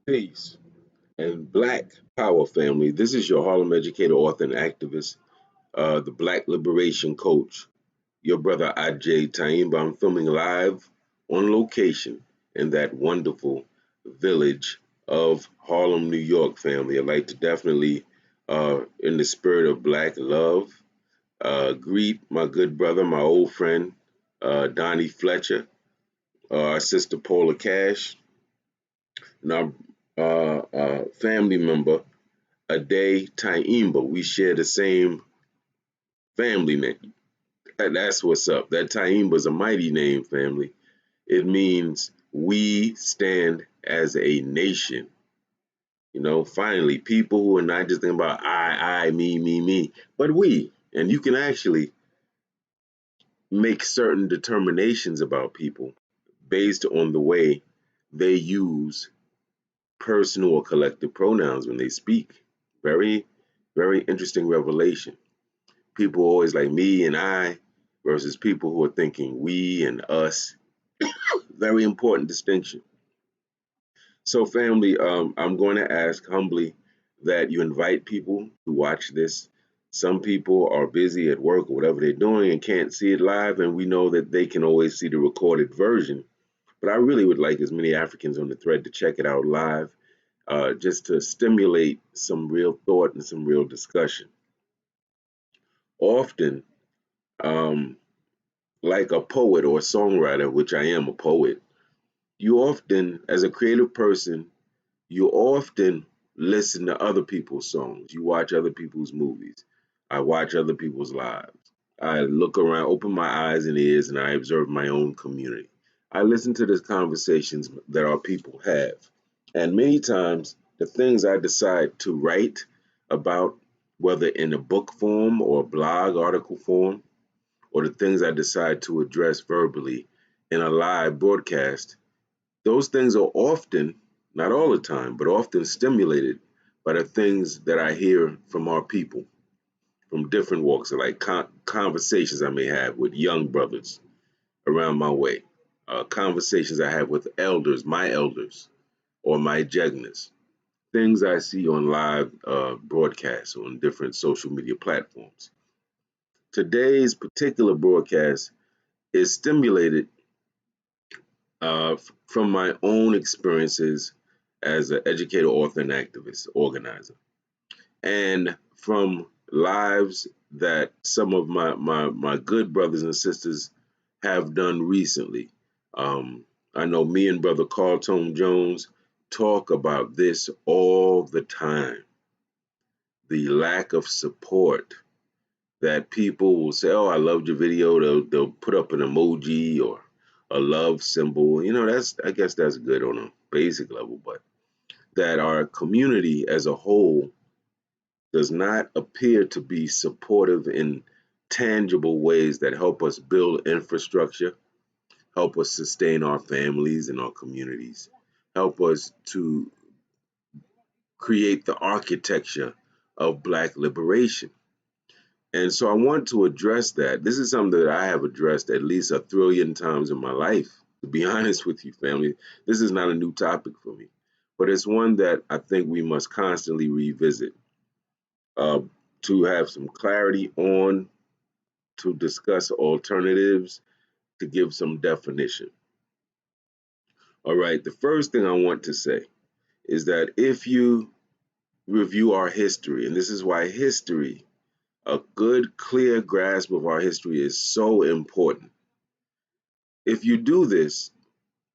Peace and Black Power family. This is your Harlem educator, author, and activist, the Black Liberation Coach, your brother Ajay Taimba. I'm filming live on location in that wonderful village of Harlem, New York, family. I'd like to definitely, in the spirit of Black love, greet my good brother, my old friend, Donnie Fletcher, our sister Paula Cash, and our family member, Ade Taimba. We share the same family name. That's what's up. That Taimba is a mighty name, family. It means we stand as a nation. Finally, people who are not just thinking about me, but we. And you can actually make certain determinations about people based on the way they use personal or collective pronouns when they speak. Very, very interesting revelation. People always like me and I versus people who are thinking we and us. Very important distinction. So, family, I'm going to ask humbly that you invite people to watch this. Some people are busy at work or whatever they're doing and can't see it live, and we know that they can always see the recorded version. But I really would like as many Africans on the thread to check it out live, just to stimulate some real thought and some real discussion. Often, um, like a poet or a songwriter, which I am a poet, you often, as a creative person, you often listen to other people's songs. You watch other people's movies. I watch other people's lives. I look around, open my eyes and ears, and I observe my own community. I listen to the conversations that our people have. And many times, the things I decide to write about, whether in a book form or a blog article form, or the things I decide to address verbally in a live broadcast, those things are often, not all the time, but often stimulated by the things that I hear from our people, from different walks of life, conversations I may have with young brothers around my way, conversations I have with elders, my elders, or my jegnas, things I see on live broadcasts on different social media platforms. Today's particular broadcast is stimulated from my own experiences as an educator, author, and activist, organizer, and from lives that some of my good brothers and sisters have done recently. I know me and Brother Carl Tone Jones talk about this all the time, the lack of support that people will say, "Oh, I loved your video." They'll put up an emoji or a love symbol. That's, I guess that's good on a basic level, but that our community as a whole does not appear to be supportive in tangible ways that help us build infrastructure, help us sustain our families and our communities, help us to create the architecture of Black liberation. And so I want to address that. This is something that I have addressed at least a trillion times in my life, to be honest with you, family. This is not a new topic for me, but it's one that I think we must constantly revisit, uh, to have some clarity on, to discuss alternatives, to give some definition. All right, the first thing I want to say is that if you review our history, and this is why history, a good, clear grasp of our history is so important. If you do this,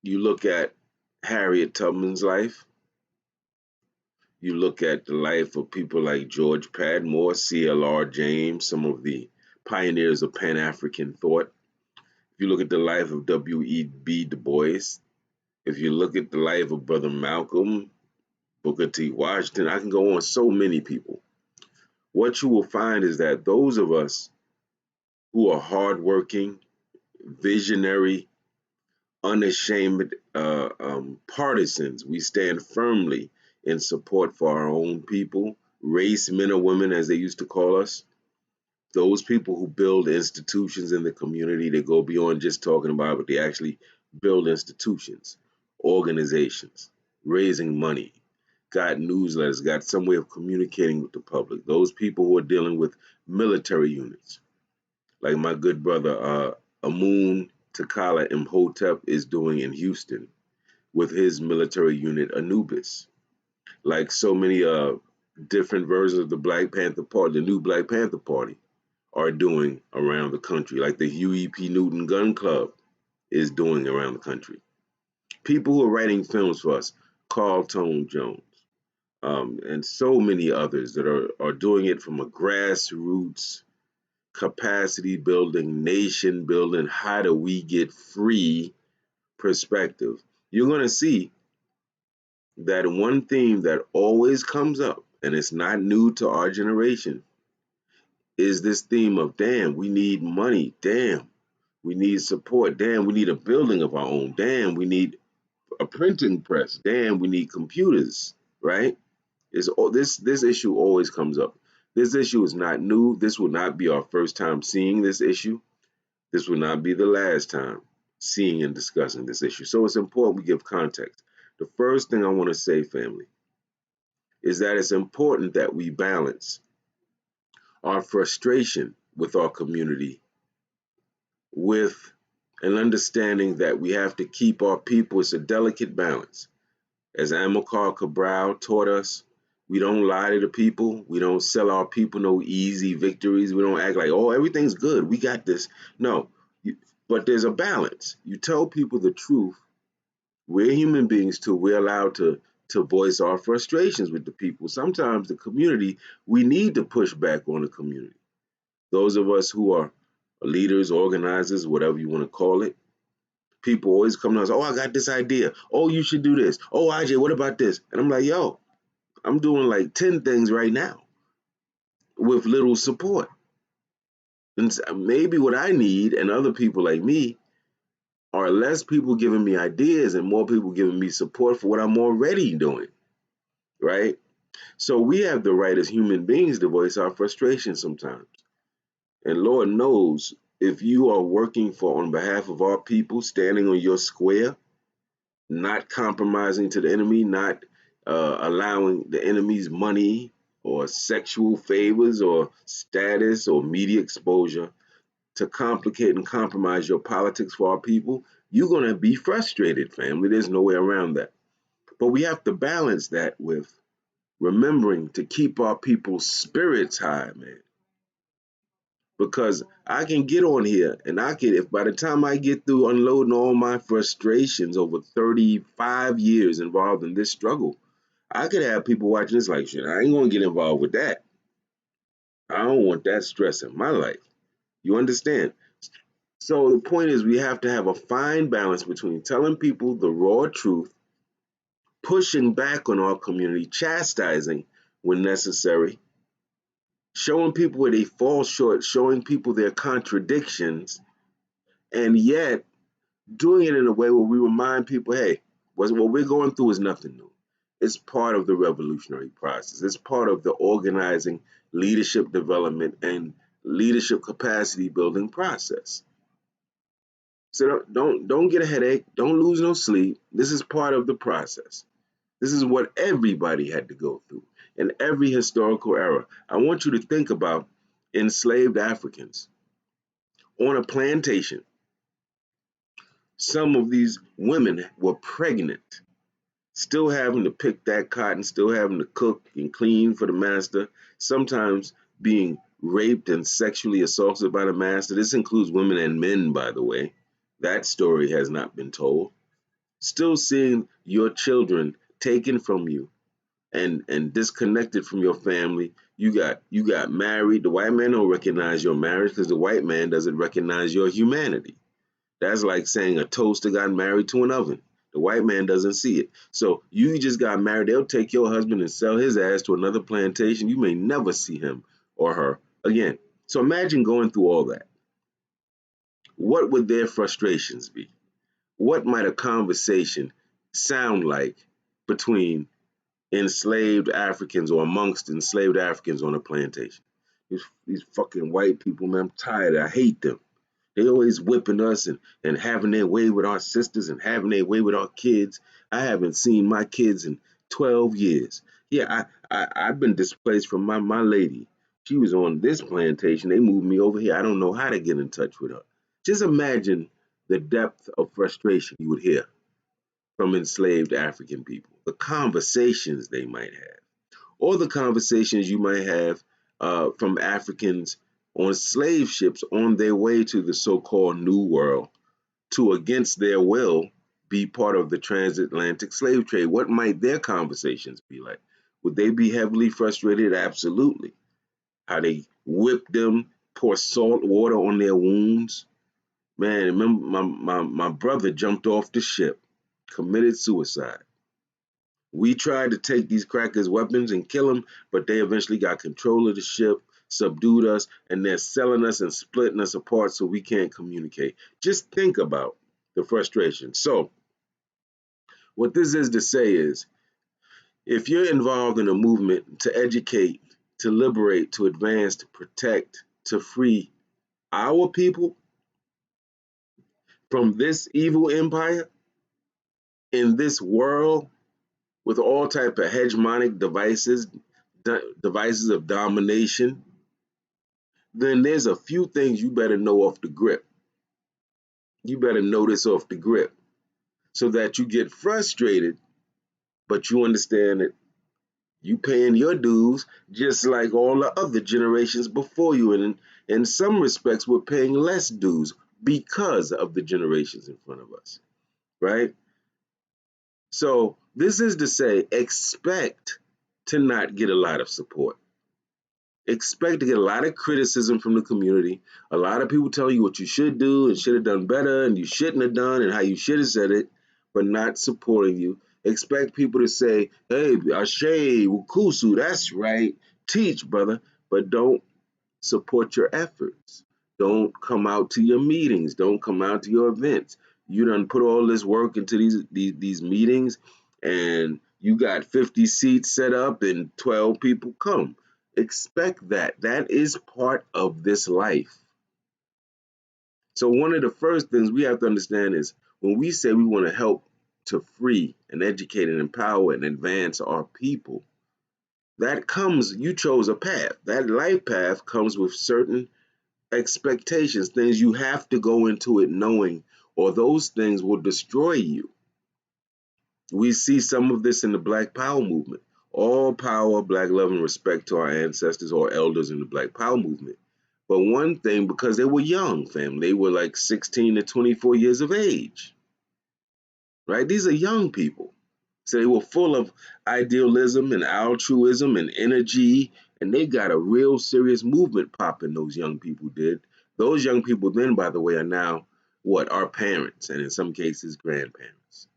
you look at Harriet Tubman's life, you look at the life of people like George Padmore, C.L.R. James, some of the pioneers of Pan African thought. If you look at the life of W.E.B. Du Bois, if you look at the life of Brother Malcolm, Booker T. Washington, I can go on, so many people. What you will find is that those of us who are hardworking, visionary, unashamed partisans. We stand firmly in support for our own people, race men or women, as they used to call us. Those people who build institutions in the community that go beyond just talking about it, but they actually build institutions, organizations, raising money, got newsletters, got some way of communicating with the public. Those people who are dealing with military units, like my good brother Amun Takala Imhotep is doing in Houston with his military unit Anubis. Like so many different versions of the Black Panther Party, the new Black Panther Party, are doing around the country, like the Huey P. Newton Gun Club is doing around the country. People who are writing films for us, Carl Tone Jones, and so many others that are doing it from a grassroots capacity building, nation building, how do we get free perspective. You're going to see that one theme that always comes up, and it's not new to our generation, is this theme of damn, we need money, damn, we need support, damn, we need a building of our own, damn, we need a printing press, damn, we need computers, right? This issue always comes up. This issue is not new. This will not be our first time seeing this issue. This will not be the last time seeing and discussing this issue. So it's important we give context. The first thing I want to say, family, is that it's important that we balance our frustration with our community with an understanding that we have to keep our people. It's a delicate balance. As Amilcar Cabral taught us, we don't lie to the people. We don't sell our people no easy victories. We don't act like, oh, everything's good. We got this. No, but there's a balance. You tell people the truth. We're human beings too. We're allowed to voice our frustrations with the people. Sometimes the community, we need to push back on the community. Those of us who are leaders, organizers, whatever you want to call it, people always come to us, oh, I got this idea. Oh, you should do this. Oh, IJ, what about this? And I'm like, yo, I'm doing like 10 things right now with little support. And maybe what I need and other people like me are less people giving me ideas and more people giving me support for what I'm already doing, right? So we have the right as human beings to voice our frustration sometimes. And Lord knows if you are working for on behalf of our people, standing on your square, not compromising to the enemy, not allowing the enemy's money or sexual favors or status or media exposure to complicate and compromise your politics for our people, you're going to be frustrated, family. There's no way around that. But we have to balance that with remembering to keep our people's spirits high, man. Because I can get on here and I can, if by the time I get through unloading all my frustrations over 35 years involved in this struggle, I could have people watching this like, shit, I ain't gonna get involved with that. I don't want that stress in my life. You understand? So the point is, we have to have a fine balance between telling people the raw truth, pushing back on our community, chastising when necessary, showing people where they fall short, showing people their contradictions, and yet doing it in a way where we remind people, hey, what we're going through is nothing new. It's part of the revolutionary process. It's part of the organizing, leadership development, and leadership capacity building process. So don't get a headache. Don't lose no sleep. This is part of the process. This is what everybody had to go through in every historical era. I want you to think about enslaved Africans on a plantation. Some of these women were pregnant, still having to pick that cotton, still having to cook and clean for the master, sometimes being raped and sexually assaulted by the master. This includes women and men, by the way. That story has not been told. Still seeing your children taken from you and disconnected from your family. You got married. The white man don't recognize your marriage because the white man doesn't recognize your humanity. That's like saying a toaster got married to an oven. The white man doesn't see it. So you just got married. They'll take your husband and sell his ass to another plantation. You may never see him or her again. So imagine going through all that. What would their frustrations be? What might a conversation sound like between enslaved Africans or amongst enslaved Africans on a plantation? These fucking white people, man, I'm tired. I hate them. They always whipping us and having their way with our sisters and having their way with our kids. I haven't seen my kids in 12 years. Yeah, I've been displaced from my lady. She was on this plantation. They moved me over here. I don't know how to get in touch with her. Just imagine the depth of frustration you would hear from enslaved African people, the conversations they might have, or the conversations you might have from Africans on slave ships on their way to the so called New World to, against their will, be part of the transatlantic slave trade. What might their conversations be like? Would they be heavily frustrated? Absolutely. How they whip them, pour salt water on their wounds. Man, remember my brother jumped off the ship, committed suicide. We tried to take these crackers' weapons and kill them, but they eventually got control of the ship, subdued us, and they're selling us and splitting us apart so we can't communicate. Just think about the frustration. So, what this is to say is if you're involved in a movement to educate, to liberate, to advance, to protect, to free our people from this evil empire in this world with all type of hegemonic devices, devices of domination, then there's a few things you better know off the grip. You better know this off the grip so that you get frustrated, but you understand that you paying your dues just like all the other generations before you. And in some respects, we're paying less dues because of the generations in front of us, right? So this is to say, expect to not get a lot of support. Expect to get a lot of criticism from the community. A lot of people tell you what you should do and should have done better and you shouldn't have done and how you should have said it, but not supporting you. Expect people to say, hey, Ashe, Wukusu, that's right. Teach, brother, but don't support your efforts. Don't come out to your meetings. Don't come out to your events. You done put all this work into these meetings and you got 50 seats set up and 12 people come. Expect that. That is part of this life. So one of the first things we have to understand is when we say we want to help to free and educate and empower and advance our people, that comes, you chose a path. That life path comes with certain expectations, things you have to go into it knowing, or those things will destroy you. We see some of this in the Black Power movement. All power, black love, and respect to our ancestors or elders in the Black Power movement. But one thing, because they were young, fam, they were like 16 to 24 years of age, right? These are young people. So they were full of idealism and altruism and energy, and they got a real serious movement popping, those young people did. Those young people then, by the way, are now what? Our parents, and in some cases, grandparents.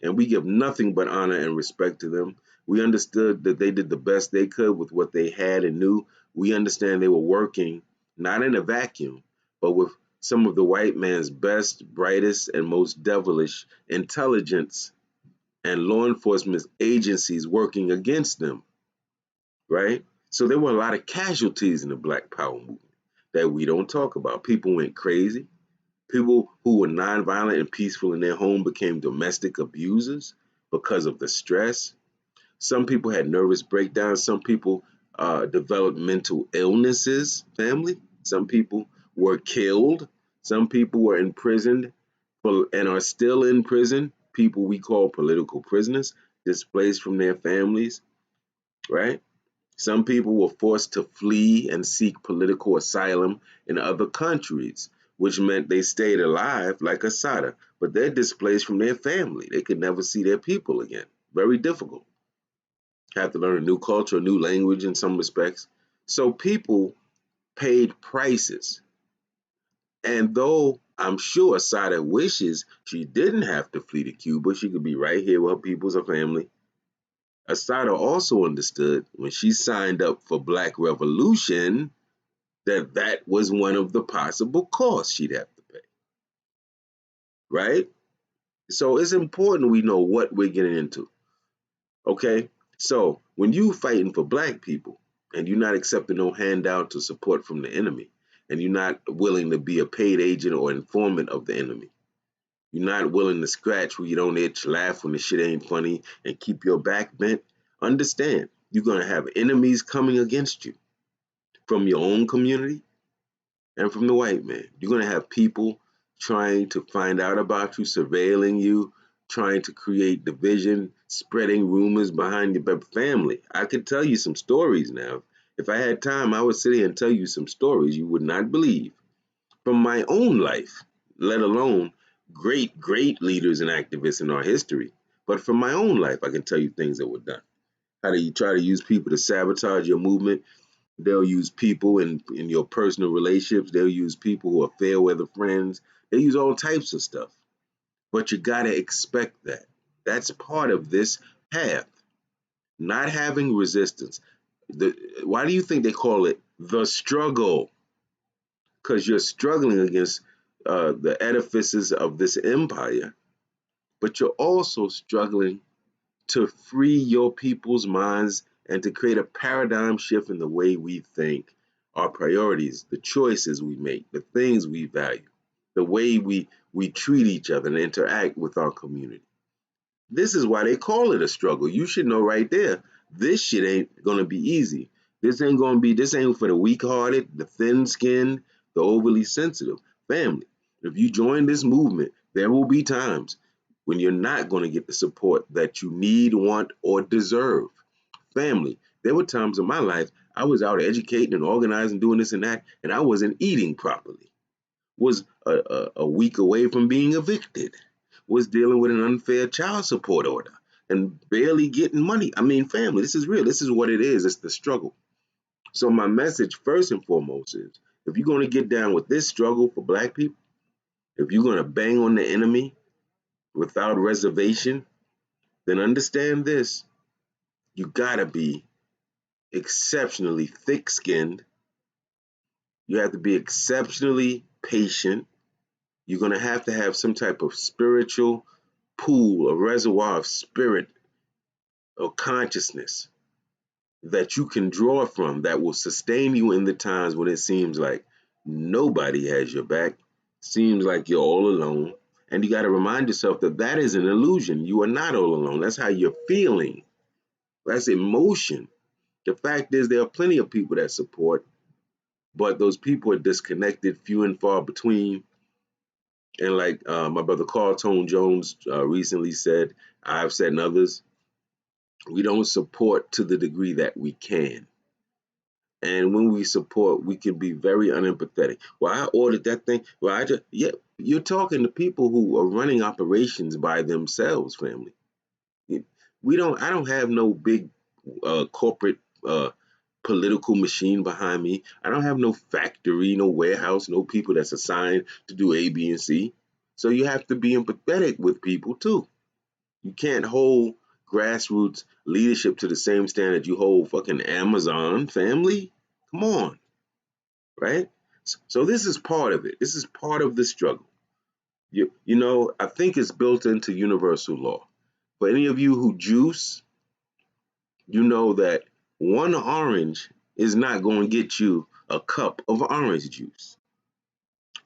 And we give nothing but honor and respect to them. We understood that they did the best they could with what they had and knew. We understand they were working not in a vacuum, but with some of the white man's best, brightest, and most devilish intelligence and law enforcement agencies working against them, right? So there were a lot of casualties in the Black Power movement that we don't talk about. People went crazy. People who were nonviolent and peaceful in their home became domestic abusers because of the stress. Some people had nervous breakdowns. Some people developed mental illnesses, family. Some people were killed. Some people were imprisoned and are still in prison. People we call political prisoners, displaced from their families, right? Some people were forced to flee and seek political asylum in other countries, which meant they stayed alive like Asada, but they're displaced from their family. They could never see their people again. Very difficult. Have to learn a new culture, a new language in some respects. So people paid prices. And though I'm sure Asada wishes she didn't have to flee to Cuba, she could be right here with her peoples, her family. Asada also understood when she signed up for Black Revolution that that was one of the possible costs she'd have to pay, right? So it's important we know what we're getting into, okay? So when you fighting for Black people and you're not accepting no handout or support from the enemy, and you're not willing to be a paid agent or informant of the enemy, You're not willing to scratch where you don't itch, laugh when the shit ain't funny, and keep your back bent. Understand, you're going to have enemies coming against you from your own community and from the white man. You're going to have people trying to find out about you, surveilling you, trying to create division, spreading rumors behind your family. I could tell you some stories now. If I had time, I would sit here and tell you some stories you would not believe from my own life, let alone great leaders and activists in our history. But from my own life, I can tell you things that were done. How do you try to use people to sabotage your movement? They'll use people in your personal relationships. They'll use people who are fair weather friends. They use all types of stuff. But you got to expect that. That's part of this path. Not having resistance. Why do you think they call it the struggle? Because you're struggling against the edifices of this empire, but you're also struggling to free your people's minds and to create a paradigm shift in the way we think, our priorities, the choices we make, the things we value, the way we treat each other and interact with our community. This is why they call it a struggle. You should know right there. This shit ain't gonna be easy. This ain't for the weak hearted, the thin skinned, the overly sensitive. Family, if you join this movement, there will be times when you're not gonna get the support that you need, want, or deserve. Family, there were times in my life I was out educating and organizing, doing this and that, and I wasn't eating properly. Was a week away from being evicted, was dealing with an unfair child support order and barely getting money. I mean, family, this is real. This is what it is. It's the struggle. So my message first and foremost is if you're going to get down with this struggle for black people, if you're going to bang on the enemy without reservation, then understand this. You got to be exceptionally thick-skinned. You have to be exceptionally patient. You're going to have some type of spiritual pool, a reservoir of spirit or consciousness that you can draw from that will sustain you in the times when it seems like nobody has your back, seems like you're all alone. And you got to remind yourself that that is an illusion. You are not all alone. That's how you're feeling. That's emotion. The fact is, there are plenty of people that support, but those people are disconnected, few and far between. And like my brother Carl Tone Jones recently said, I've said and others, we don't support to the degree that we can. And when we support, we can be very unempathetic. Well, I ordered that thing. Well, yeah, you're talking to people who are running operations by themselves, family. I don't have no big corporate political machine behind me. I don't have no factory, no warehouse, no people that's assigned to do A, B, and C. So you have to be empathetic with people too. You can't hold grassroots leadership to the same standard you hold fucking Amazon, family. Come on, right? So this is part of it. This is part of the struggle. You know, I think it's built into universal law. For any of you who juice, you know that one orange is not going to get you a cup of orange juice.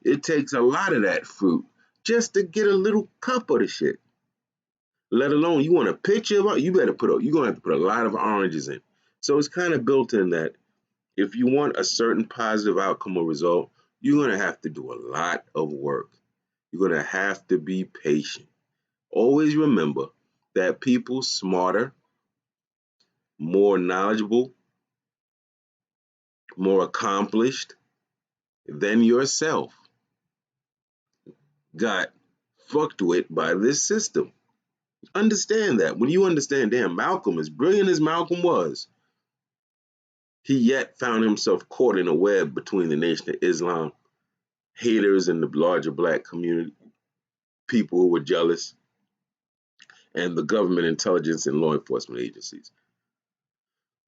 It takes a lot of that fruit just to get a little cup of the shit. Let alone you want a picture of it, you're gonna have to put a lot of oranges in. So it's kind of built in that if you want a certain positive outcome or result, you're gonna have to do a lot of work. You're gonna have to be patient. Always remember that people smarter, more knowledgeable, more accomplished than yourself got fucked with by this system. Understand that. When you understand, damn, Malcolm, as brilliant as Malcolm was, he yet found himself caught in a web between the Nation of Islam haters and the larger black community, people who were jealous, and the government intelligence and law enforcement agencies.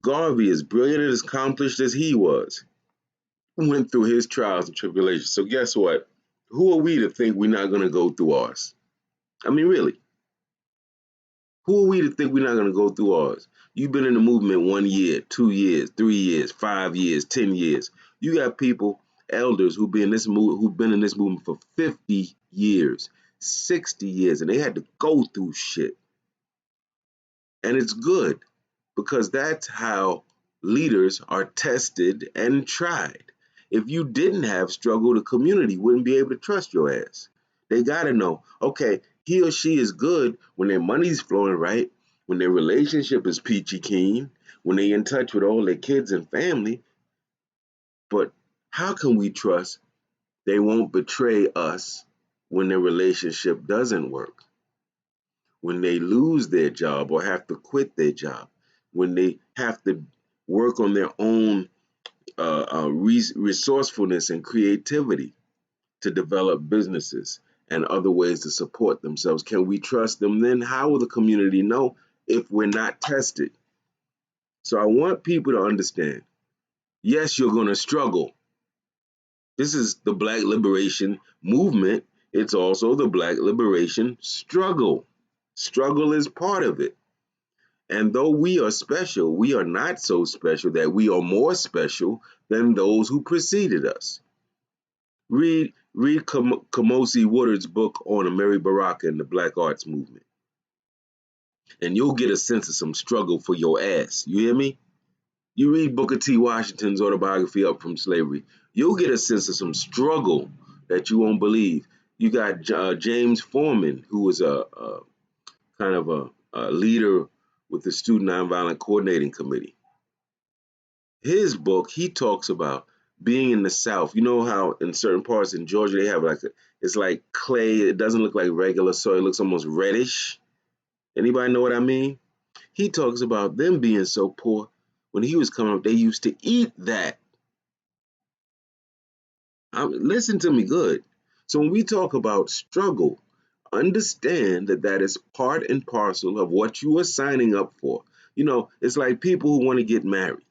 Garvey, as brilliant and as accomplished as he was, went through his trials and tribulations. So guess what? Who are we to think we're not going to go through ours? I mean, really, who are we to think we're not going to go through ours? You've been in the movement 1 year, 2 years, 3 years, 5 years, 10 years. You got people, elders who've been in this movement for 50 years, 60 years, and they had to go through shit. And it's good because that's how leaders are tested and tried. If you didn't have struggle, the community wouldn't be able to trust your ass. They got to know, okay, he or she is good when their money's flowing right, when their relationship is peachy keen, when they in touch with all their kids and family. But how can we trust they won't betray us when their relationship doesn't work? When they lose their job or have to quit their job, when they have to work on their own resourcefulness and creativity to develop businesses and other ways to support themselves. Can we trust them? Then how will the community know if we're not tested? So I want people to understand, yes, you're going to struggle. This is the Black liberation movement. It's also the Black liberation struggle. Struggle is part of it. And though we are special, we are not so special that we are more special than those who preceded us. Read Kamosi Woodard's book on Amiri Baraka and the Black Arts Movement, and you'll get a sense of some struggle for your ass. You hear me? You read Booker T. Washington's autobiography, Up From Slavery, you'll get a sense of some struggle that you won't believe. You got James Foreman, who was a kind of a leader with the Student Nonviolent Coordinating Committee. His book, he talks about being in the South. You know how in certain parts in Georgia they have it's like clay. It doesn't look like regular soil. It looks almost reddish. Anybody know what I mean? He talks about them being so poor. When he was coming up, they used to eat that. Listen to me good. So when we talk about struggle, understand that that is part and parcel of what you are signing up for. You know, it's like people who want to get married.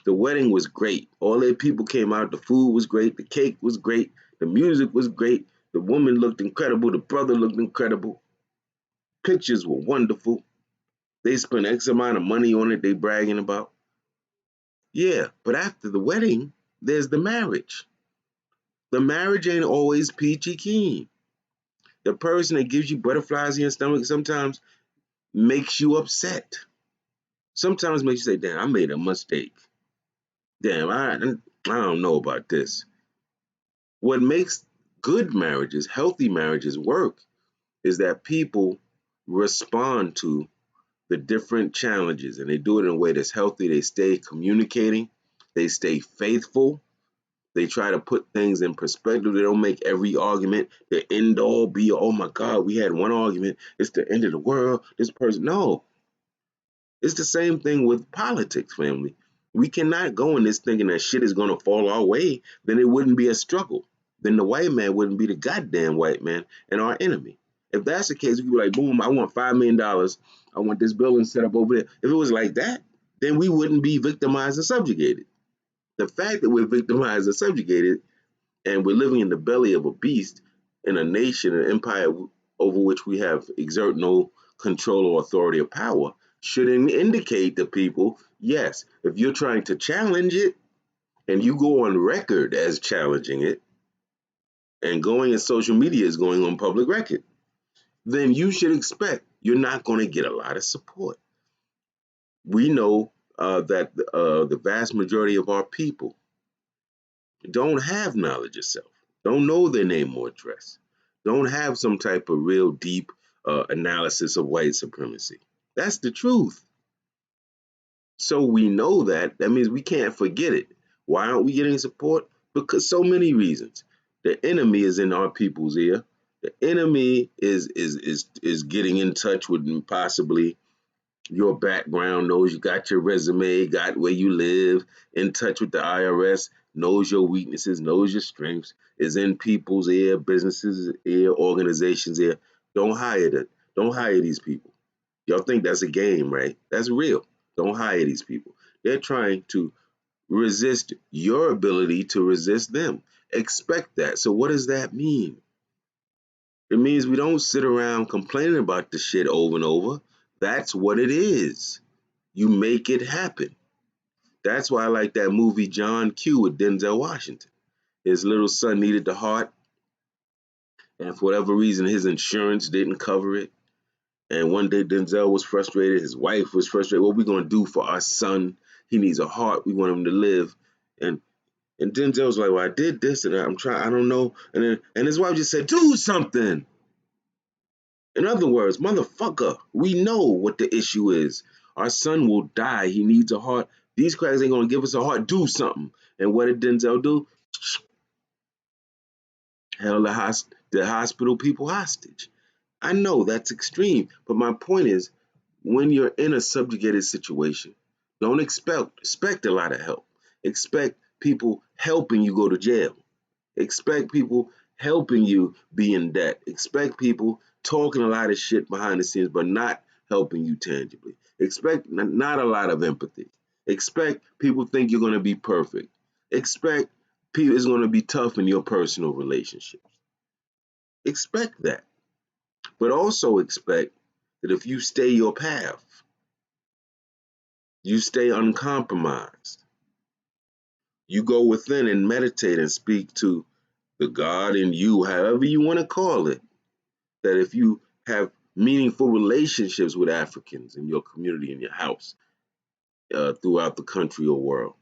The wedding was great. All their people came out. The food was great. The cake was great. The music was great. The woman looked incredible. The brother looked incredible. Pictures were wonderful. They spent X amount of money on it they bragging about. Yeah, but after the wedding, there's the marriage. The marriage ain't always peachy keen. The person that gives you butterflies in your stomach sometimes makes you upset. Sometimes makes you say, damn, I made a mistake. Damn, I don't know about this. What makes good marriages, healthy marriages work is that people respond to the different challenges and they do it in a way that's healthy. They stay communicating, they stay faithful, they try to put things in perspective. They don't make every argument the end all be, oh my God, we had one argument, it's the end of the world. This person, no, it's the same thing with politics, family. We cannot go in this thinking that shit is going to fall our way, then it wouldn't be a struggle. Then the white man wouldn't be the goddamn white man and our enemy. If that's the case, we could be like, boom, I want $5 million. I want this building set up over there. If it was like that, then we wouldn't be victimized and subjugated. The fact that we're victimized and subjugated and we're living in the belly of a beast in a nation, an empire over which we have exert no control or authority or power, should indicate to people, yes, if you're trying to challenge it and you go on record as challenging it, and going in social media is going on public record, then you should expect you're not going to get a lot of support. We know that the vast majority of our people don't have knowledge of self, don't know their name or address, don't have some type of real deep analysis of white supremacy. That's the truth. So we know that. That means we can't forget it. Why aren't we getting support? Because so many reasons. The enemy is in our people's ear. The enemy is getting in touch with possibly your background, knows you got your resume, got where you live, in touch with the IRS, knows your weaknesses, knows your strengths, is in people's ear, businesses' ear, organizations' ear. Don't hire that. Don't hire these people. Y'all think that's a game, right? That's real. Don't hire these people. They're trying to resist your ability to resist them. Expect that. So what does that mean? It means we don't sit around complaining about the shit over and over. That's what it is. You make it happen. That's why I like that movie John Q with Denzel Washington. His little son needed the heart, And for whatever reason, his insurance didn't cover it. And one day Denzel was frustrated. His wife was frustrated. What are we going to do for our son? He needs a heart. We want him to live. And and Denzel's like, well, I did this and I'm trying. I don't know. And his wife just said, do something. In other words, motherfucker, we know what the issue is. Our son will die. He needs a heart. These cracks ain't gonna give us a heart. Do something. And what did Denzel do? Held the hospital people hostage. I know that's extreme, but my point is, when you're in a subjugated situation, don't expect a lot of help. Expect people helping you go to jail. Expect people helping you be in debt. Expect people talking a lot of shit behind the scenes, but not helping you tangibly. Expect not a lot of empathy. Expect people think you're going to be perfect. Expect people is going to be tough in your personal relationships. Expect that. But also expect that if you stay your path, you stay uncompromised, you go within and meditate and speak to the God in you, however you want to call it, that if you have meaningful relationships with Africans in your community, in your house, throughout the country or world,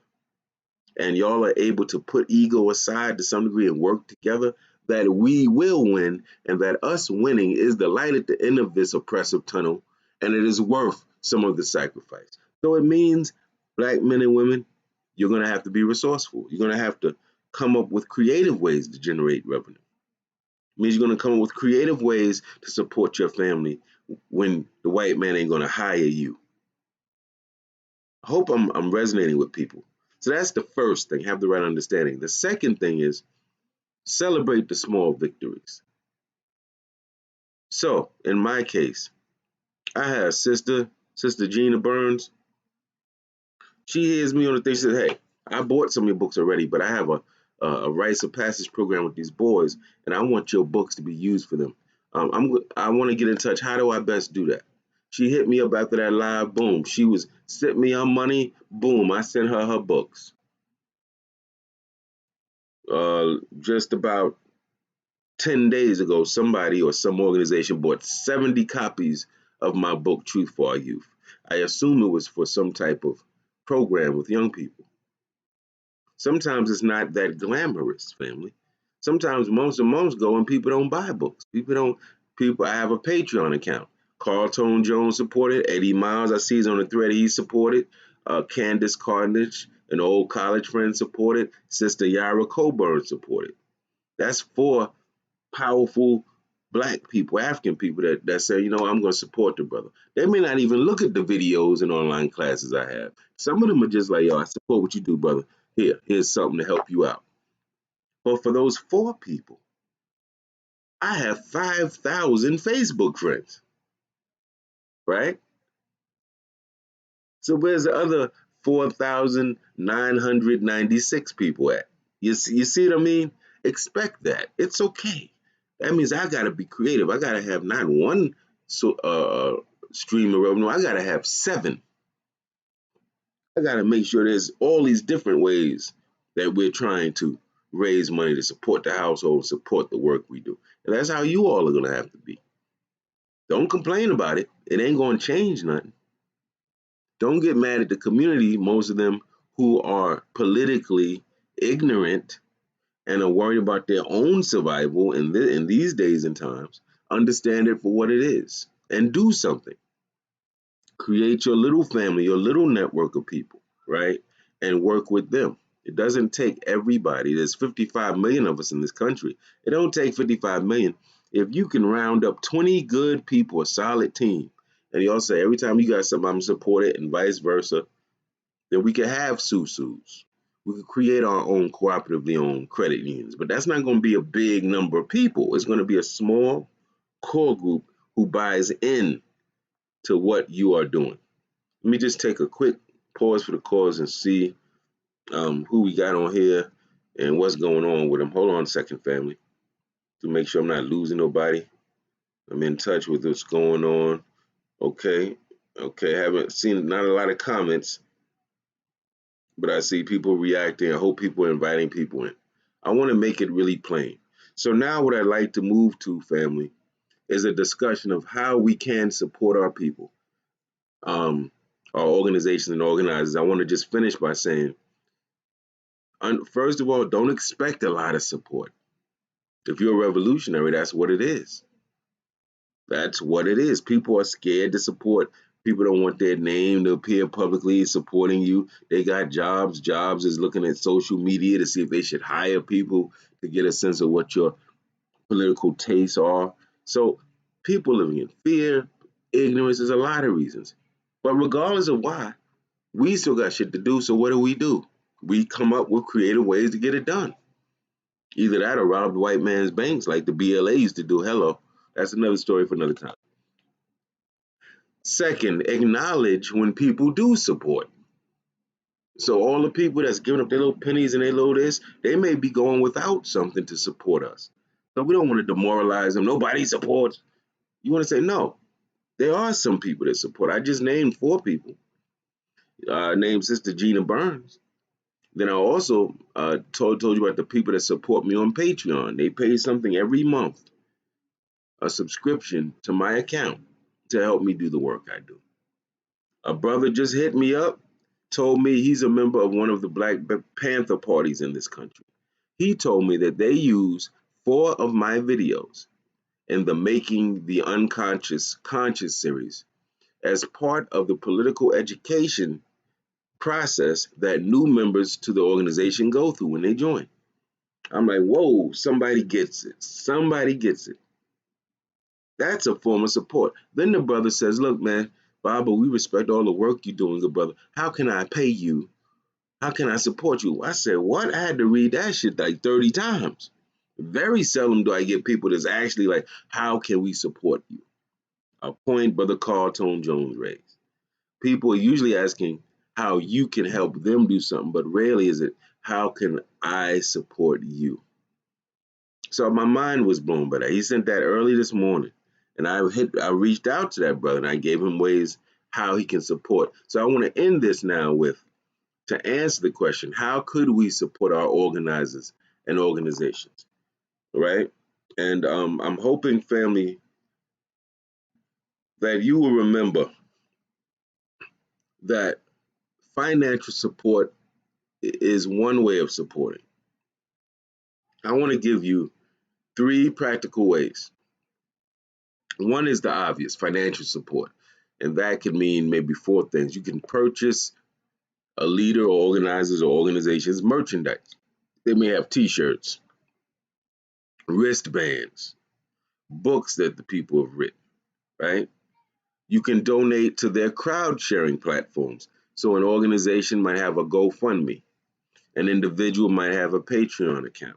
and y'all are able to put ego aside to some degree and work together, that we will win, and that us winning is the light at the end of this oppressive tunnel, and it is worth some of the sacrifice. So it means, black men and women, you're going to have to be resourceful. You're going to have to come up with creative ways to generate revenue. It means you're going to come up with creative ways to support your family when the white man ain't going to hire you. I hope I'm resonating with people. So that's the first thing, have the right understanding. The second thing is celebrate the small victories. So in my case, I had a Sister Gina Burns. She hears me on the thing. She says, hey, I bought some of your books already, but I have a rites of passage program with these boys, and I want your books to be used for them. I want to get in touch. How do I best do that? She hit me up after that live. Boom. She was sent me her money. Boom. I sent her her books. Just about 10 days ago, somebody or some organization bought 70 copies of my book, Truth for Our Youth. I assume it was for some type of program with young people. Sometimes it's not that glamorous, family. Sometimes moms and moms go and people don't buy books. I have a Patreon account. Carl Tone Jones supported. Eddie Miles, I see he's on the thread, he supported. Candace Carnage, an old college friend, supported. Sister Yara Coburn supported. That's four powerful black people, African people that say, I'm going to support the brother. They may not even look at the videos and online classes I have. Some of them are just like, yo, I support what you do, brother. Here's something to help you out. But for those four people, I have 5,000 Facebook friends, right? So where's the other 4,996 people at? You see what I mean? Expect that. It's okay. That means I got to be creative. I got to have not one stream of revenue. I got to have seven. I got to make sure there's all these different ways that we're trying to raise money to support the household, support the work we do. And that's how you all are going to have to be. Don't complain about it. It ain't going to change nothing. Don't get mad at the community, most of them who are politically ignorant and are worried about their own survival in these days and times. Understand it for what it is and do something. Create your little family, your little network of people, right? And work with them. It doesn't take everybody. There's 55 million of us in this country. It don't take 55 million. If you can round up 20 good people, a solid team, and y'all say every time you got something, I'm support it, and vice versa, then we can have SUSUs. We could create our own cooperatively owned credit unions. But that's not going to be a big number of people. It's going to be a small core group who buys in to what you are doing. Let me just take a quick pause for the cause and see who we got on here and what's going on with them. Hold on a second, family, to make sure I'm not losing nobody. I'm in touch with what's going on. Okay. Haven't seen not a lot of comments, but I see people reacting. I hope people are inviting people in. I want to make it really plain. So now what I'd like to move to, family, is a discussion of how we can support our people, um, our organizations and organizers. I want to just finish by saying, first of all, don't expect a lot of support. If you're a revolutionary, that's what it is. That's what it is. People are scared to support. People don't want their name to appear publicly supporting you. They got jobs. Jobs is looking at social media to see if they should hire people to get a sense of what your political tastes are. So people living in fear, ignorance, there's a lot of reasons. But regardless of why, we still got shit to do. So what do? We come up with creative ways to get it done. Either that or rob the white man's banks like the BLA used to do. Hello. That's another story for another time. Second, acknowledge when people do support. So all the people that's giving up their little pennies and their little this, they may be going without something to support us. So we don't want to demoralize them. Nobody supports. You want to say no. There are some people that support. I just named four people. I named Sister Gina Burns. Then I also told you about the people that support me on Patreon. They pay something every month, a subscription to my account to help me do the work I do. A brother just hit me up, told me he's a member of one of the Black Panther parties in this country. He told me that they use four of my videos in the Making the Unconscious Conscious series as part of the political education process that new members to the organization go through when they join. I'm like, whoa, somebody gets it. Somebody gets it. That's a form of support. Then the brother says, look, man, Baba, we respect all the work you're doing, good brother. How can I pay you? How can I support you? I said, what? I had to read that shit like 30 times. Very seldom do I get people that's actually like, how can we support you? A point Brother Carl Tone Jones raised. People are usually asking how you can help them do something, but rarely is it, how can I support you? So my mind was blown by that. He sent that early this morning, and I reached out to that brother and I gave him ways how he can support. So I want to end this now with to answer the question: how could we support our organizers and organizations? Right? And I'm hoping, family, that you will remember that financial support is one way of supporting. I want to give you three practical ways. One is the obvious financial support, and that could mean maybe four things. You can purchase a leader or organizers or organizations merchandise. They may have t-shirts, wristbands, books that the people have written, right? You can donate to their crowd sharing platforms. So an organization might have a GoFundMe, an individual might have a Patreon account,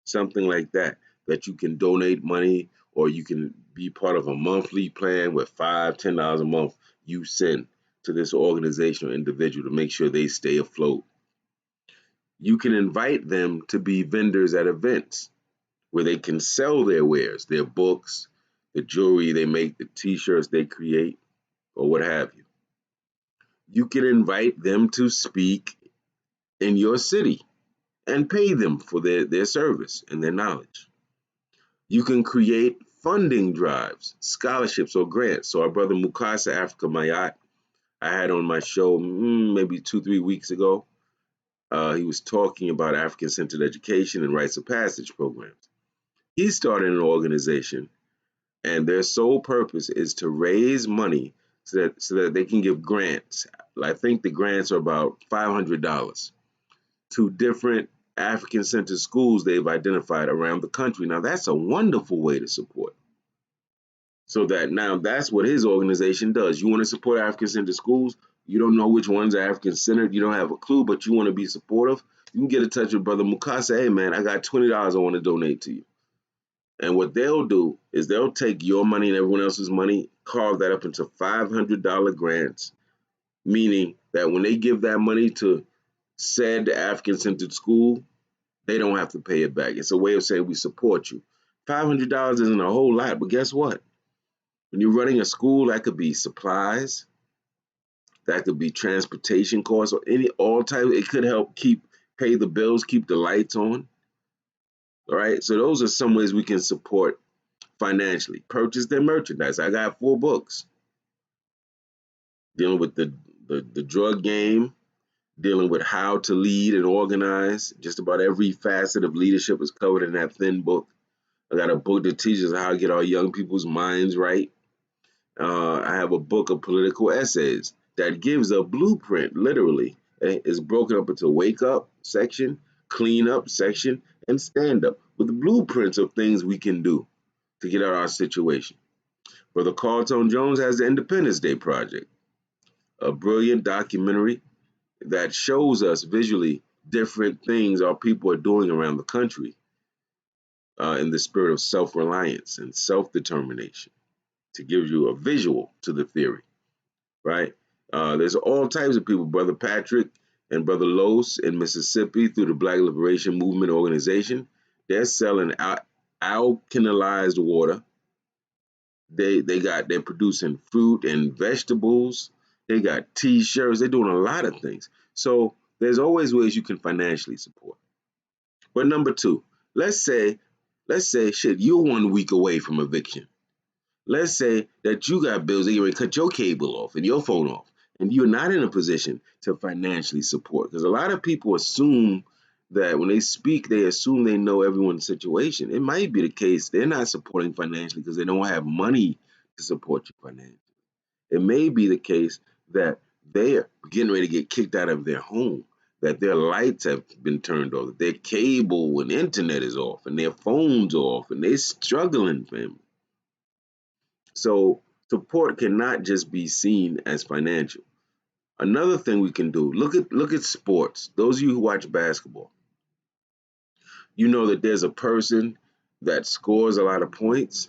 something like that, that you can donate money, or you can be part of a monthly plan with $5, $10 a month you send to this organization or individual to make sure they stay afloat. You can invite them to be vendors at events where they can sell their wares, their books, the jewelry they make, the t-shirts they create, or what have you. You can invite them to speak in your city and pay them for their service and their knowledge. You can create funding drives, scholarships, or grants. So our brother Mukasa Africa Mayat, I had on my show maybe 2, 3 weeks ago. He was talking about African-centered education and rites of passage programs. He started an organization, and their sole purpose is to raise money so that they can give grants. I think the grants are about $500 to different African-centered schools they've identified around the country. Now, that's a wonderful way to support. So that now that's what his organization does. You want to support African-centered schools. You don't know which ones are African-centered. You don't have a clue, but you want to be supportive. You can get in touch with Brother Mukasa. Hey, man, I got $20 I want to donate to you. And what they'll do is they'll take your money and everyone else's money, carve that up into $500 grants, meaning that when they give that money to said African-centered school, they don't have to pay it back. It's a way of saying we support you. $500 isn't a whole lot, but guess what? When you're running a school, that could be supplies, that could be transportation costs, or all types. It could help pay the bills, keep the lights on. All right. So those are some ways we can support financially. Purchase their merchandise. I got 4 books dealing with the drug game, dealing with how to lead and organize. Just about every facet of leadership is covered in that thin book. I got a book that teaches how to get our young people's minds right. I have a book of political essays that gives a blueprint, literally. It's broken up into wake up section, clean up section, and stand up with blueprints of things we can do to get out of our situation. Brother Carlton Jones has the Independence Day Project, a brilliant documentary that shows us visually different things our people are doing around the country in the spirit of self reliance and self determination to give you a visual to the theory, right? There's all types of people, Brother Patrick and Brother Los in Mississippi through the Black Liberation Movement organization. They're selling alkalized water. They're producing fruit and vegetables. They got T-shirts. They're doing a lot of things. So there's always ways you can financially support. But number two, let's say, shit, you're 1 week away from eviction. Let's say that you got bills that you ready to cut your cable off and your phone off, and you're not in a position to financially support. Because a lot of people assume that when they speak, they assume they know everyone's situation. It might be the case they're not supporting financially because they don't have money to support you financially. It may be the case that they're getting ready to get kicked out of their home, that their lights have been turned off, that their cable and internet is off, and their phones off, and they're struggling, family. So support cannot just be seen as financial. Another thing we can do, look at sports. Those of you who watch basketball, you know that there's a person that scores a lot of points.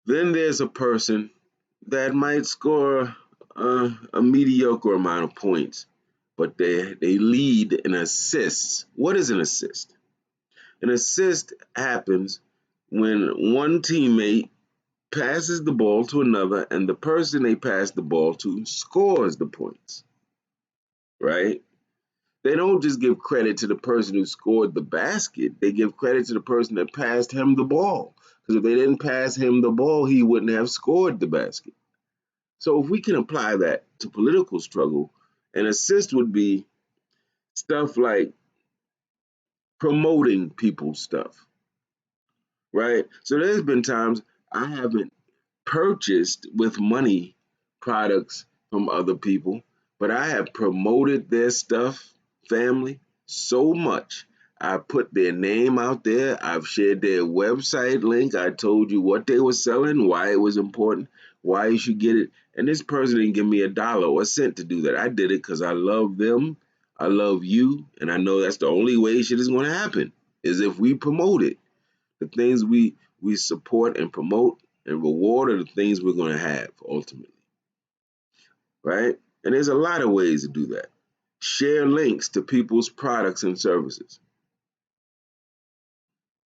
Then there's a person that might score a mediocre amount of points, but they lead in assists. What is an assist? An assist happens when one teammate passes the ball to another, and the person they pass the ball to scores the points, right? They don't just give credit to the person who scored the basket, they give credit to the person that passed him the ball. Because if they didn't pass him the ball, he wouldn't have scored the basket. So if we can apply that to political struggle, an assist would be stuff like promoting people's stuff, right? So there's been times I haven't purchased with money products from other people, but I have promoted their stuff, family, so much. I put their name out there. I've shared their website link. I told you what they were selling, why it was important, why you should get it. And this person didn't give me a dollar or a cent to do that. I did it because I love them. I love you. And I know that's the only way shit is going to happen is if we promote it. The things we support and promote and reward are the things we're going to have ultimately, right? And there's a lot of ways to do that. Share links to people's products and services.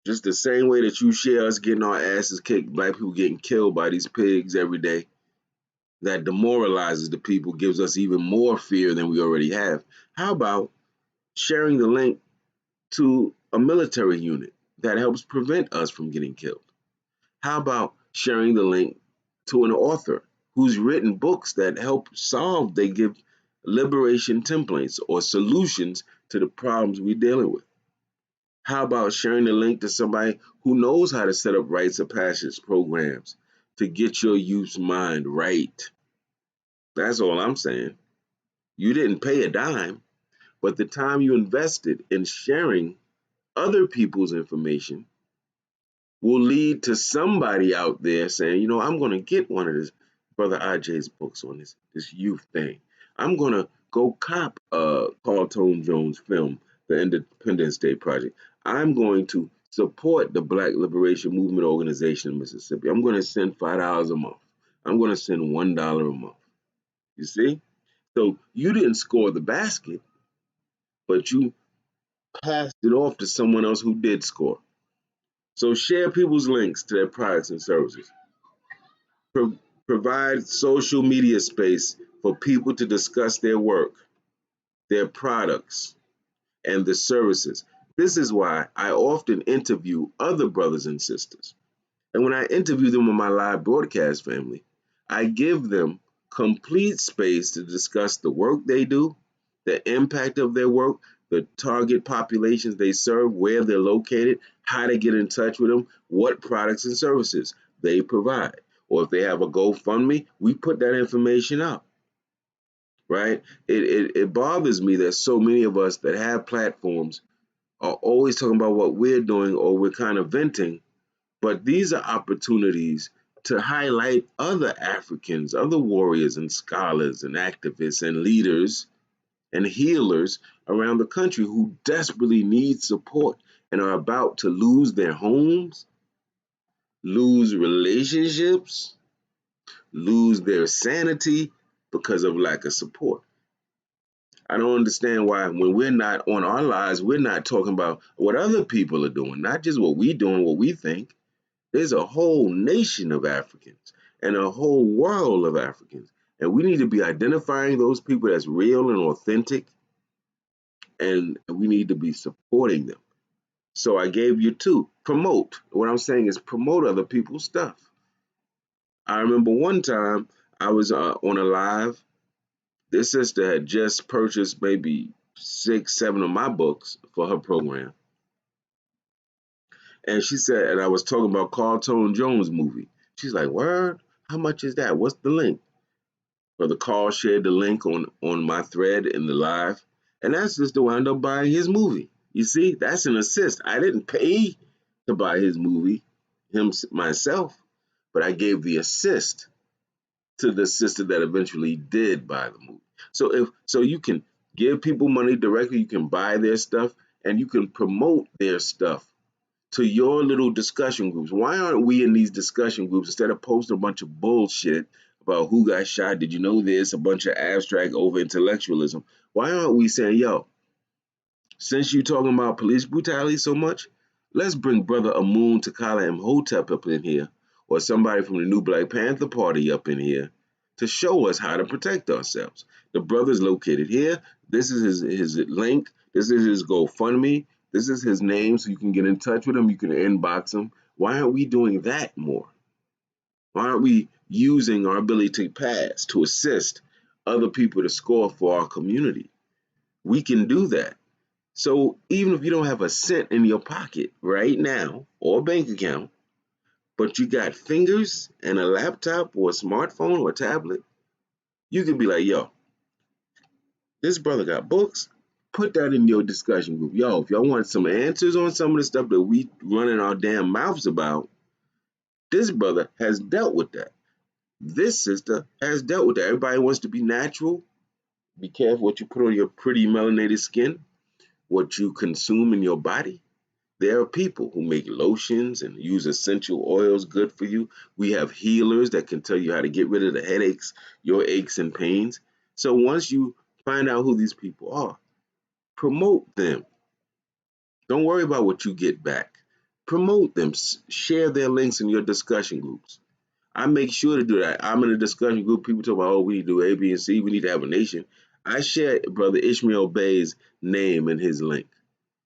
Just the same way that you share us getting our asses kicked, black people getting killed by these pigs every day, that demoralizes the people, gives us even more fear than we already have. How about sharing the link to a military unit that helps prevent us from getting killed? How about sharing the link to an author who's written books that help solve, they give liberation templates or solutions to the problems we're dealing with? How about sharing the link to somebody who knows how to set up rites of passage programs to get your youth's mind right? That's all I'm saying. You didn't pay a dime, but the time you invested in sharing other people's information will lead to somebody out there saying, you know, I'm going to get one of this Brother IJ's books on this youth thing. I'm going to go cop Carl Tone Jones' film, The Independence Day Project. I'm going to support the Black Liberation Movement organization in Mississippi. I'm going to send $5 a month. I'm going to send $1 a month. You see? So you didn't score the basket, but you passed it off to someone else who did score. So share people's links to their products and services. Pro- Provide social media space for people to discuss their work, their products, and the services. This is why I often interview other brothers and sisters. And when I interview them on my live broadcast family, I give them complete space to discuss the work they do, the impact of their work, the target populations they serve, where they're located, how to get in touch with them, what products and services they provide. Or if they have a GoFundMe, we put that information up, right? It bothers me that so many of us that have platforms are always talking about what we're doing or we're kind of venting, but these are opportunities to highlight other Africans, other warriors and scholars and activists and leaders and healers around the country who desperately need support and are about to lose their homes, lose relationships, lose their sanity because of lack of support. I don't understand why when we're not on our lives, we're not talking about what other people are doing, not just what we doing, what we think. There's a whole nation of Africans and a whole world of Africans. And we need to be identifying those people that's real and authentic, and we need to be supporting them. So I gave you two. Promote. What I'm saying is promote other people's stuff. I remember one time I was on a live. This sister had just purchased maybe 6, 7 of my books for her program. And she said, and I was talking about Carl Tone Jones movie. She's like, word? How much is that? What's the link? Brother Carl shared the link on my thread in the live. And that's just the wound up buying his movie. You see, that's an assist. I didn't pay to buy his movie, him myself, but I gave the assist to the sister that eventually did buy the movie. So you can give people money directly, you can buy their stuff, and you can promote their stuff to your little discussion groups. Why aren't we in these discussion groups instead of posting a bunch of bullshit about who got shot? Did you know this? A bunch of abstract over intellectualism. Why aren't we saying, yo, since you talking about police brutality so much, let's bring Brother Amun Takala Imhotep up in here, or somebody from the new Black Panther Party up in here to show us how to protect ourselves. The brother's located here. This is his link. This is his GoFundMe. This is his name, so you can get in touch with him. You can inbox him. Why aren't we doing that more? Why aren't we using our ability to pass to assist other people to score for our community? We can do that. So even if you don't have a cent in your pocket right now or a bank account, but you got fingers and a laptop or a smartphone or a tablet, you could be like, yo, this brother got books. Put that in your discussion group. Yo, if y'all want some answers on some of the stuff that we running our damn mouths about, this brother has dealt with that. This sister has dealt with that. Everybody wants to be natural. Be careful what you put on your pretty melanated skin, what you consume in your body. There are people who make lotions and use essential oils good for you. We have healers that can tell you how to get rid of the headaches, your aches and pains. So once you find out who these people are, promote them. Don't worry about what you get back. Promote them. Share their links in your discussion groups. I make sure to do that. I'm in a discussion group. People talk about, oh, we need to do A, B, and C. We need to have a nation. I share Brother Ishmael Bey's name and his link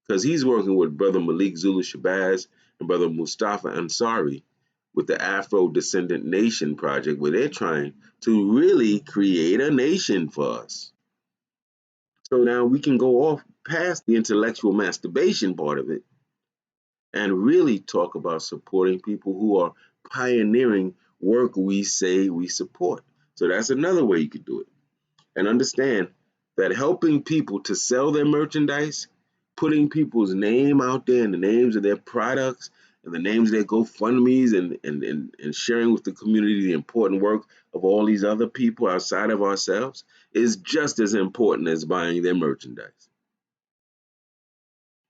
because he's working with Brother Malik Zulu Shabazz and Brother Mustafa Ansari with the Afro Descendant Nation Project, where they're trying to really create a nation for us. So now we can go off past the intellectual masturbation part of it and really talk about supporting people who are pioneering work we say we support. So that's another way you could do it. And understand that helping people to sell their merchandise, putting people's name out there and the names of their products and the names of their GoFundMe's and sharing with the community the important work of all these other people outside of ourselves is just as important as buying their merchandise.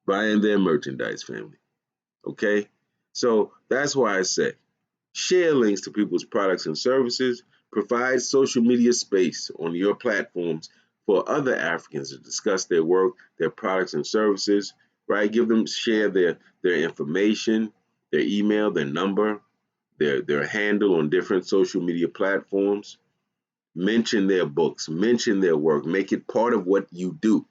Buying their merchandise, family. Okay? So that's why I say share links to people's products and services, provide social media space on your platforms for other Africans to discuss their work, their products and services, right? Give them, share their information, their email, their number, their handle on different social media platforms. Mention their books, mention their work, make it part of what you do.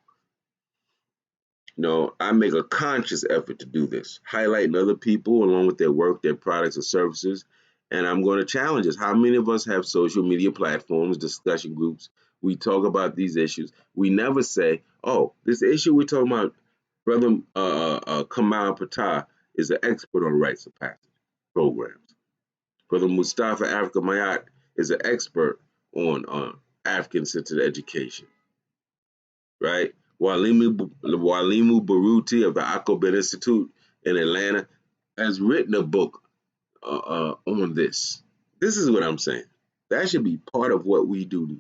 I make a conscious effort to do this, highlighting other people along with their work, their products, or services. And I'm going to challenge us. How many of us have social media platforms, discussion groups? We talk about these issues. We never say, oh, this issue we're talking about, Brother Kamal Patah is an expert on rites of passage programs. Brother Mustafa Africa Mayat is an expert on African centered education, right? Walimu Baruti of the Akobet Institute in Atlanta has written a book on this. This is what I'm saying. That should be part of what we do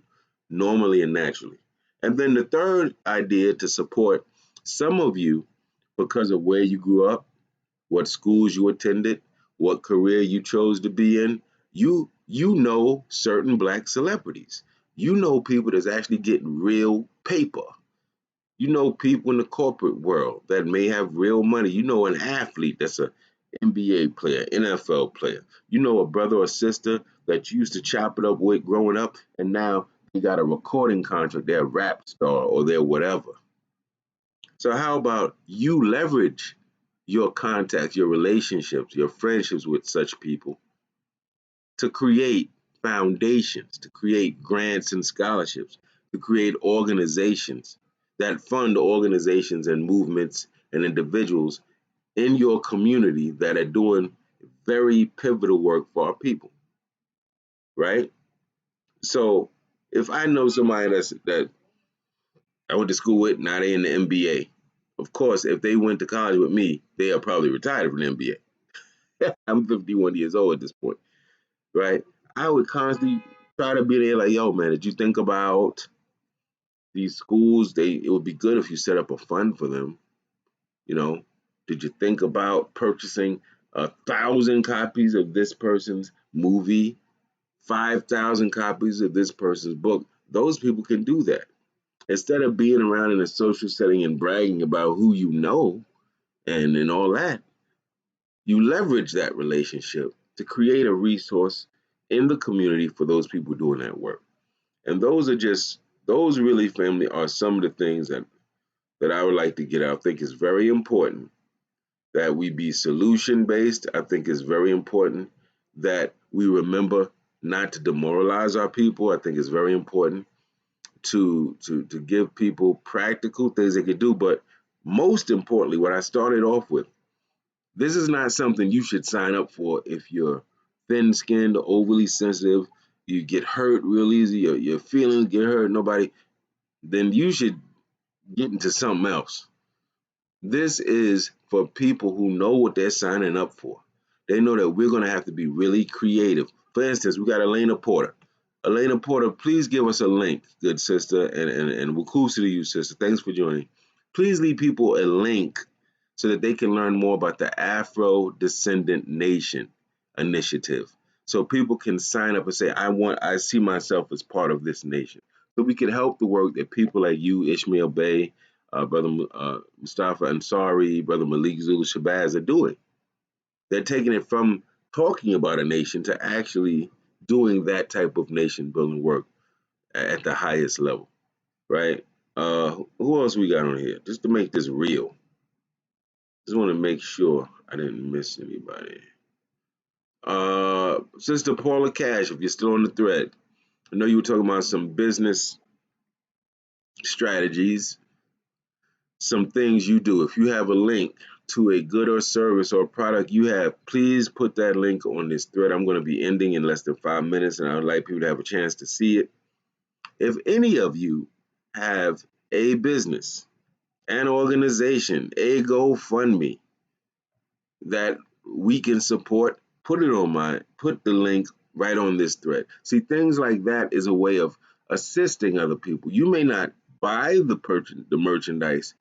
normally and naturally. And then the third idea to support some of you because of where you grew up, what schools you attended, what career you chose to be in, you know certain black celebrities. You know people that's actually getting real paper. You know people in the corporate world that may have real money. You know an athlete that's a NBA player, NFL player. You know a brother or sister that you used to chop it up with growing up, and now they got a recording contract. They're a rap star or they're whatever. So how about you leverage your contacts, your relationships, your friendships with such people to create foundations, to create grants and scholarships, to create organizations that fund organizations and movements and individuals in your community that are doing very pivotal work for our people, right? So if I know somebody that I went to school with, now they in the NBA. Of course, if they went to college with me, they are probably retired from the NBA. I'm 51 years old at this point, right? I would constantly try to be there like, yo, man, did you think about these schools? It would be good if you set up a fund for them. You know, did you think about purchasing 1,000 copies of this person's movie, 5,000 copies of this person's book? Those people can do that. Instead of being around in a social setting and bragging about who you know and all that, you leverage that relationship to create a resource in the community for those people doing that work. And those really, family, are some of the things that I would like to get out. I think it's very important that we be solution based. I think it's very important that we remember not to demoralize our people. I think it's very important to give people practical things they can do. But most importantly, what I started off with, this is not something you should sign up for if you're thin skinned, overly sensitive, you get hurt real easy, your feelings get hurt, nobody, then you should get into something else. This is for people who know what they're signing up for. They know that we're going to have to be really creative. For instance, we got Elena Porter. Elena Porter, please give us a link, good sister, and Wakusa to you, sister. Thanks for joining. Please leave people a link so that they can learn more about the Afro Descendant Nation initiative. So people can sign up and say, I see myself as part of this nation. So we can help the work that people like you, Ishmael Bey, Brother Mustafa Ansari, Brother Malik Zulu Shabazz are doing. They're taking it from talking about a nation to actually doing that type of nation building work at the highest level, right? Who else we got on here? Just to make this real. Just want to make sure I didn't miss anybody. Sister Paula Cash, if you're still on the thread, I know you were talking about some business strategies, some things you do. If you have a link to a good or service or product you have, please put that link on this thread. I'm going to be ending in less than 5 minutes, and I would like people to have a chance to see it. If any of you have a business, an organization, a GoFundMe that we can support, put the link right on this thread. See, things like that is a way of assisting other people. You may not buy the merchandise,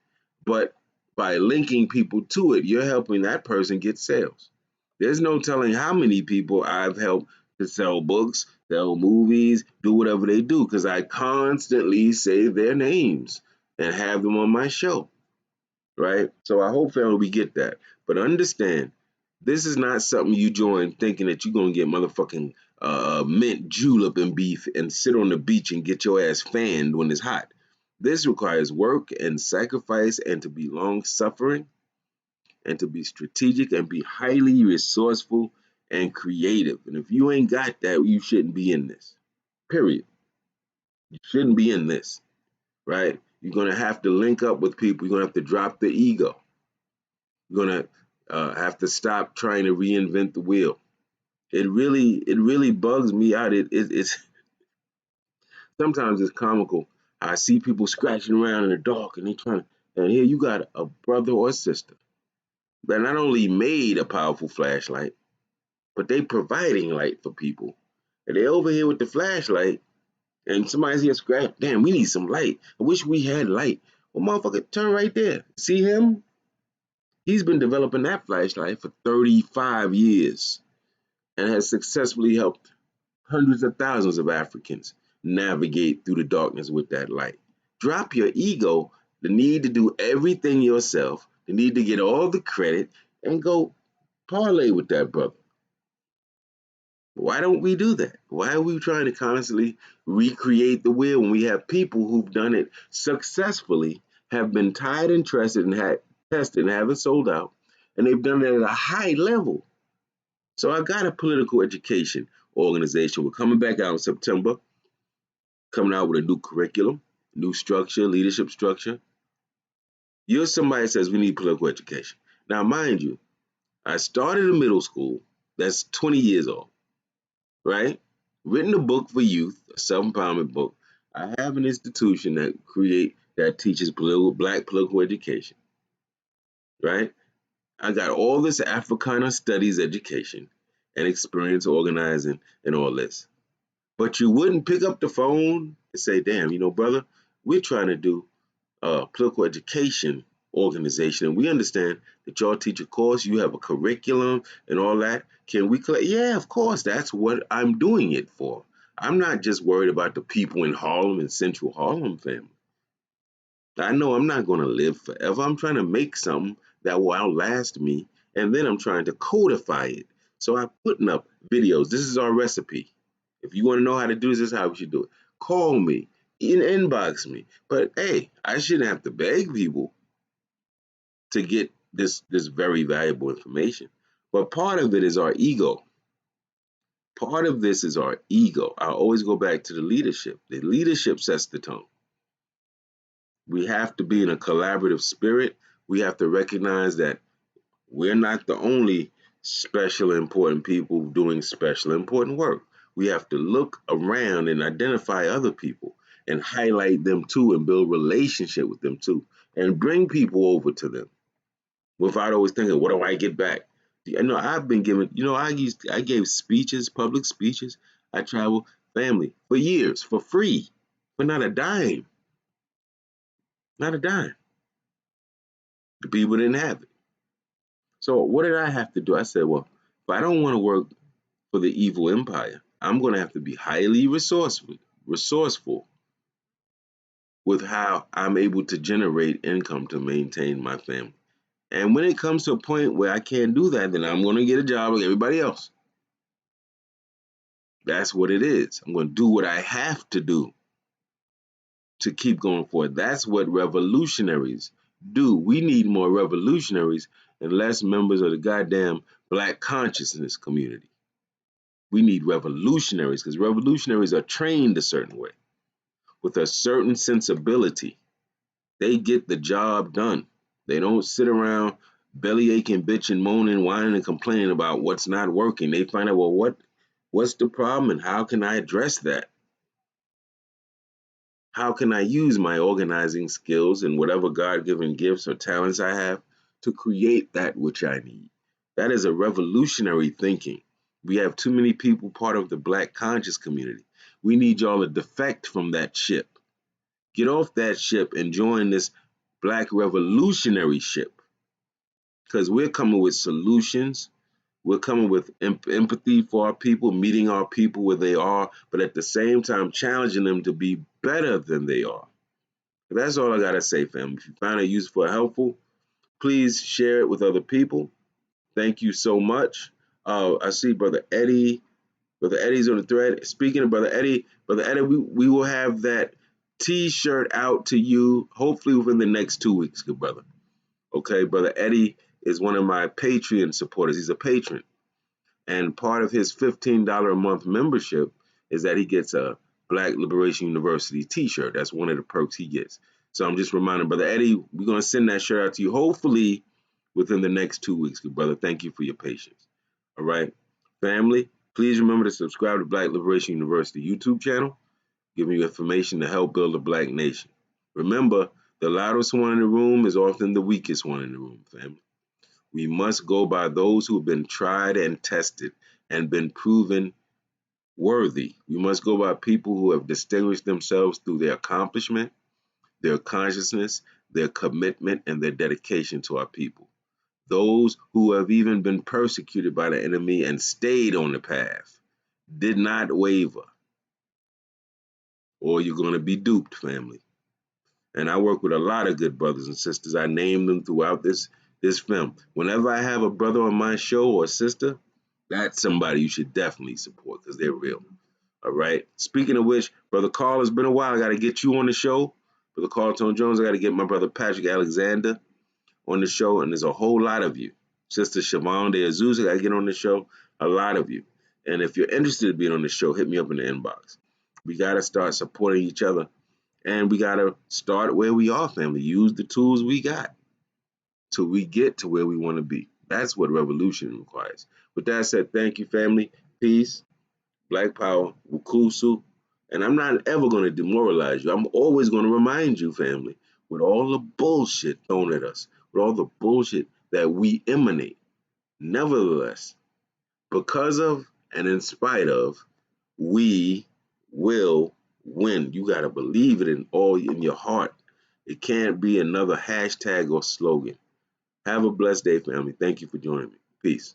but by linking people to it, you're helping that person get sales. There's no telling how many people I've helped to sell books, sell movies, do whatever they do, because I constantly say their names and have them on my show, right? So I hope, family, we get that. But understand, this is not something you join thinking that you're going to get motherfucking mint julep and beef and sit on the beach and get your ass fanned when it's hot. This requires work and sacrifice and to be long suffering and to be strategic and be highly resourceful and creative. And if you ain't got that, you shouldn't be in this. Period. You shouldn't be in this, right? You're going to have to link up with people. You're going to have to drop the ego. You're going to have to stop trying to reinvent the wheel. It really bugs me out. It's sometimes it's comical. I see people scratching around in the dark and they trying, and here you got a brother or a sister that not only made a powerful flashlight, but they providing light for people. And they over here with the flashlight, and somebody's here scratch. Damn, we need some light. I wish we had light. Well, motherfucker, turn right there. See him? He's been developing that flashlight for 35 years and has successfully helped hundreds of thousands of Africans navigate through the darkness with that light. Drop your ego, the need to do everything yourself, the need to get all the credit, and go parlay with that brother. Why don't we do that? Why are we trying to constantly recreate the wheel when we have people who've done it successfully, have been tied and trusted and had tested and haven't sold out, and they've done it at a high level? So I got a political education organization. We're coming back out in September, coming out with a new curriculum, new structure, leadership structure. You're somebody that says we need political education. Now, mind you, I started in middle school. That's 20 years old, right? Written a book for youth, a self-empowerment book. I have an institution that teaches black political education, right? I got all this Africana studies education and experience organizing and all this. But you wouldn't pick up the phone and say, damn, brother, we're trying to do a political education organization. And we understand that y'all teach a course, you have a curriculum and all that. Can we collect? Yeah, of course. That's what I'm doing it for. I'm not just worried about the people in Harlem and Central Harlem, family. I know I'm not going to live forever. I'm trying to make something that will outlast me. And then I'm trying to codify it. So I'm putting up videos. This is our recipe. If you want to know how to do this is how we should do it. Call me, inbox me. But hey, I shouldn't have to beg people to get this very valuable information. But part of it is our ego. Part of this is our ego. I always go back to the leadership. The leadership sets the tone. We have to be in a collaborative spirit. We have to recognize that we're not the only special important people doing special important work. We have to look around and identify other people and highlight them too and build relationship with them too and bring people over to them without always thinking, what do I get back? I've been given, I gave speeches, public speeches. I traveled family for years for free, for not a dime, not a dime. The people didn't have it. So what did I have to do? I said, well, if I don't want to work for the evil empire, I'm going to have to be highly resourceful with how I'm able to generate income to maintain my family. And when it comes to a point where I can't do that, then I'm going to get a job like everybody else. That's what it is. I'm going to do what I have to do to keep going forward. That's what revolutionaries do. We need more revolutionaries and less members of the goddamn black consciousness community. We need revolutionaries because revolutionaries are trained a certain way with a certain sensibility. They get the job done. They don't sit around belly aching, bitching, moaning, whining, and complaining about what's not working. They find out, well, what's the problem and how can I address that? How can I use my organizing skills and whatever God given gifts or talents I have to create that which I need? That is a revolutionary thinking. We have too many people part of the black conscious community. We need y'all to defect from that ship. Get off that ship and join this black revolutionary ship because we're coming with solutions. We're coming with empathy for our people, meeting our people where they are, but at the same time challenging them to be better than they are. That's all I gotta say, fam. If you find it useful or helpful, please share it with other people. Thank you so much. I see Brother Eddie. Brother Eddie's on the thread. Speaking of Brother Eddie, we will have that t-shirt out to you, hopefully within the next 2 weeks, good brother. Okay, brother Eddie is one of my Patreon supporters. He's a patron. And part of his $15 a month membership is that he gets a Black Liberation University t-shirt. That's one of the perks he gets. So I'm just reminding Brother Eddie, we're going to send that shirt out to you hopefully within the next 2 weeks, good brother. Thank you for your patience. All right. Family, please remember to subscribe to Black Liberation University YouTube channel, giving you information to help build a black nation. Remember, the loudest one in the room is often the weakest one in the room, family. We must go by those who have been tried and tested and been proven worthy. We must go by people who have distinguished themselves through their accomplishment, their consciousness, their commitment, and their dedication to our people. Those who have even been persecuted by the enemy and stayed on the path, did not waver, or you're going to be duped, family. And I work with a lot of good brothers and sisters. I name them throughout this film. Whenever I have a brother on my show or a sister, that's somebody you should definitely support because they're real. All right. Speaking of which, Brother Carl, it's been a while. I got to get you on the show. Brother Carlton Jones, I got to get my brother Patrick Alexander on the show. And there's a whole lot of you. Sister Siobhan De Azusa, I got to get on the show. A lot of you. And if you're interested in being on the show, hit me up in the inbox. We got to start supporting each other. And we got to start where we are, family. Use the tools we got till we get to where we want to be. That's what revolution requires. With that said, thank you, family. Peace, Black Power, Wukusu. And I'm not ever going to demoralize you. I'm always going to remind you, family, with all the bullshit thrown at us, with all the bullshit that we emanate. Nevertheless, because of and in spite of, we will win. You got to believe it in your heart. It can't be another hashtag or slogan. Have a blessed day, family. Thank you for joining me. Peace.